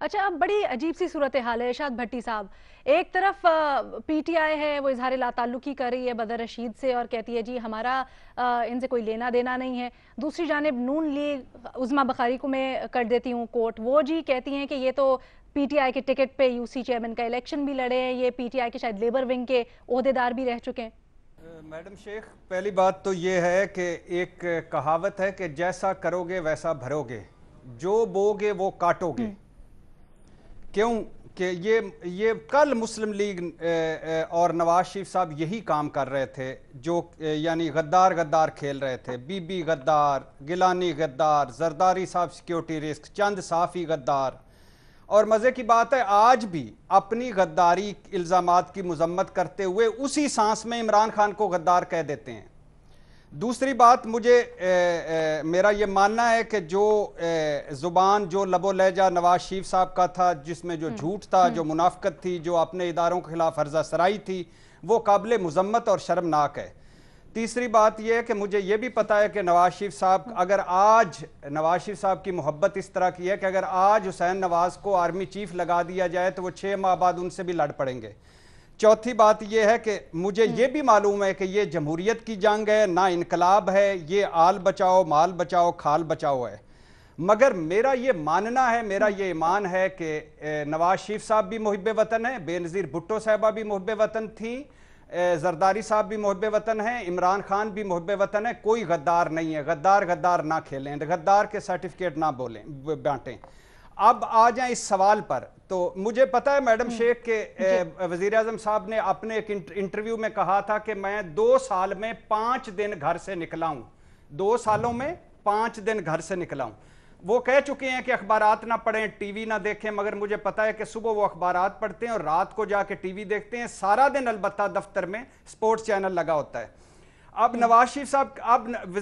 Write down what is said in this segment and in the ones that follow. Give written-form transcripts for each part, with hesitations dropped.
अच्छा, अब बड़ी अजीब सी सूरत हाल है इरशाद भट्टी साहब। एक तरफ पीटीआई है वो इजहार लाताल्लुकी कर रही है बदर रशीद से और कहती है जी हमारा इनसे कोई लेना देना नहीं है। दूसरी जानिब नून लीग उज़मा बखारी को मैं कर देती हूँ कोट, वो जी कहती हैं कि ये तो पीटीआई के टिकट पे यूसी चेयरमैन का इलेक्शन भी लड़े हैं, ये पीटीआई के शायद लेबर विंग के ओहदेदार भी रह चुके हैं। मैडम शेख, पहली बात तो ये है कि एक कहावत है कि जैसा करोगे वैसा भरोगे, जो बोगे वो काटोगे। क्यों कि ये कल मुस्लिम लीग और नवाज शरीफ साहब यही काम कर रहे थे, जो यानी गद्दार गद्दार खेल रहे थे। बीबी गद्दार, गिलानी गद्दार, जरदारी साहब सिक्योरिटी रिस्क, चंद साफ़ी गद्दार। और मज़े की बात है आज भी अपनी गद्दारी इल्ज़ामात की मजम्मत करते हुए उसी सांस में इमरान खान को गद्दार कह देते हैं। दूसरी बात, मुझे मेरा ये मानना है कि जो ज़ुबान, जो लबो लहजा नवाज शरीफ साहब का था, जिसमें जो झूठ था, जो मुनाफकत थी, जो अपने इदारों के खिलाफ हर्जा सराई थी, वो काबिल मुज़म्मत और शर्मनाक है। तीसरी बात यह है कि मुझे ये भी पता है कि नवाज शरीफ साहब, अगर आज नवाज शरीफ साहब की मोहब्बत इस तरह की है कि अगर आज हुसैन नवाज को आर्मी चीफ लगा दिया जाए तो वो 6 माह बाद उनसे भी लड़ पड़ेंगे। चौथी बात यह है कि मुझे ये भी मालूम है कि ये जमहूरियत की जंग है, ना इनकलाब है, ये आल बचाओ माल बचाओ खाल बचाओ है। मगर मेरा ये मानना है, मेरा ये ईमान है कि नवाज शरीफ साहब भी मुहिब वतन है, बेनज़ीर भुट्टो साहबा भी मुहिब वतन थी, जरदारी साहब भी मुहिब वतन है, इमरान खान भी मुहिब वतन है। कोई गद्दार नहीं है। गद्दार गद्दार ना खेलें, गद्दार के सर्टिफिकेट ना बोलें बांटें। अब आ जाएं इस सवाल पर, तो मुझे पता है मैडम शेख के वजीर आजम साहब ने अपने एक इंटरव्यू में कहा था कि मैं 2 साल में 5 दिन घर से निकला हूं, 2 सालों में 5 दिन घर से निकला हूं। वो कह चुके हैं कि अखबारात ना पढ़ें, टीवी ना देखें, मगर मुझे पता है कि सुबह वो अखबारात पढ़ते हैं और रात को जाके टीवी देखते हैं। सारा दिन अलबत्ता दफ्तर में स्पोर्ट्स चैनल लगा होता है। अब नवाज शरीफ साहब, अब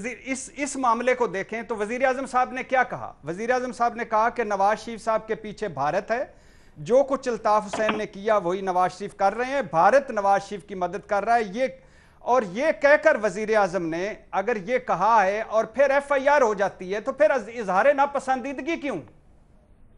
इस मामले को देखें तो वजीर आजम साहब ने क्या कहा। वजीर आजम साहब ने कहा कि नवाज शरीफ साहब के पीछे भारत है, जो कुछ अल्ताफ हुसैन ने किया वही नवाज शरीफ कर रहे हैं, भारत नवाज शरीफ की मदद कर रहा है। ये कहकर वजीर आजम ने अगर ये कहा है और फिर FIR हो जाती है तो फिर इजहार नापसंदीदगी क्यों?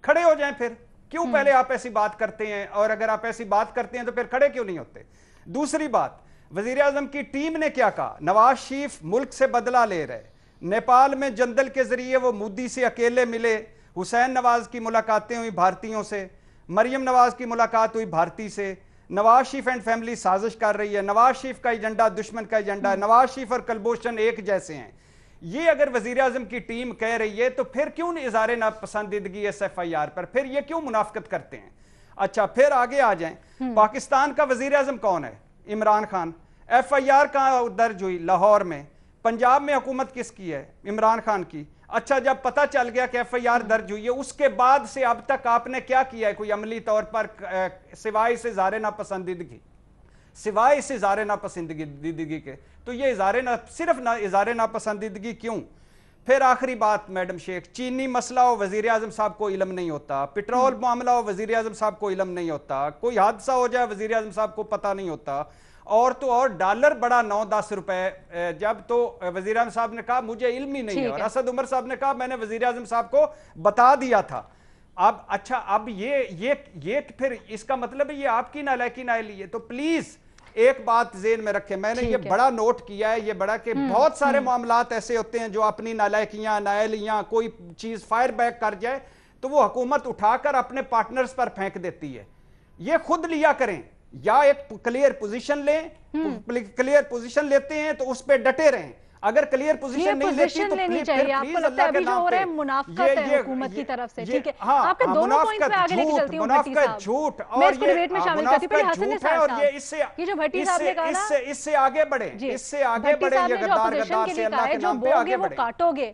खड़े हो जाएं फिर, क्यों पहले आप ऐसी बात करते हैं, और अगर आप ऐसी बात करते हैं तो फिर खड़े क्यों नहीं होते? दूसरी बात, वजीर आजम की टीम ने क्या कहा, नवाज शरीफ मुल्क से बदला ले रहे। नेपाल में जंदल के जरिए वो मोदी से अकेले मिले, हुसैन नवाज की मुलाकातें हुई भारतीयों से, मरियम नवाज की मुलाकात हुई भारती से। नवाज शरीफ एंड फैमिली साजिश कर रही है, नवाज शरीफ का एजेंडा दुश्मन का एजेंडा है, नवाज शरीफ और कुलभूषण एक जैसे हैं। ये अगर वजीर आजम की टीम कह रही है तो फिर क्यों इज़हार नापसंदीदगी FIR पर, फिर ये क्यों मुनाफकत करते हैं? अच्छा, फिर आगे आ जाएं, पाकिस्तान का वजीर आजम कौन है? इमरान खान। FIR कहाँ दर्ज हुई? लाहौर में। पंजाब में हुकूमत किसकी है? इमरान खान की। अच्छा, जब पता चल गया कि FIR दर्ज हुई है, उसके बाद से अब तक आपने क्या किया है कोई अमली तौर पर, सिवाय से इज़हार नापसंदीदगी, सिवाय इस इज़हार नापसंदीदगी के? तो ये सिर्फ इज़हार नापसंदीदगी क्यों? फिर आखिरी बात मैडम शेख, चीनी मसला हो वजीर आजम साहब को इल्म नहीं होता, पेट्रोल मामला हो वजीर आजम साहब को इल्म नहीं होता, कोई हादसा हो जाए वजीर आजम साहब को पता नहीं होता, और तो और डॉलर बड़ा 9-10 रुपए। जब तो वजीर आजम साहब ने कहा मुझे इल्म ही नहीं है, और असद उमर साहब ने कहा मैंने वजीर आजम साहब को बता दिया था। अब अच्छा, अब ये फिर इसका मतलब है ये आपकी नालायकी नाअहली है। तो प्लीज एक बात ज़हन में रखें, मैंने ये बड़ा नोट किया है, ये बड़ा कि बहुत सारे मामलात ऐसे होते हैं जो अपनी नालायकियां नाअहलियां, कोई चीज फायर बैक कर जाए तो वो हुकूमत उठाकर अपने पार्टनर्स पर फेंक देती है। ये खुद लिया करें, या एक क्लियर पोजीशन लें, क्लियर पोजीशन लेते हैं तो उस पर डटे रहें। अगर क्लियर पोजीशन नहीं लेती तो लेनी चाहिए। आपको लगता है अभी जो हो रहा है मुनाफिकत है हुकूमत की तरफ से, ठीक है? आपके दोनों पॉइंट्स पे आगे लेके चलती हूं भट्टी साहब, झूठ मैं इसको डिबेट में शामिल करती हूं। हसन निसार साहब, ये जो भट्टी साहब ने कहा ना, इससे आगे बढ़े, इससे आगे बढ़े, ये गद्दार गद्दार से अल्लाह के नाम पे आगे बढ़े। काटोगे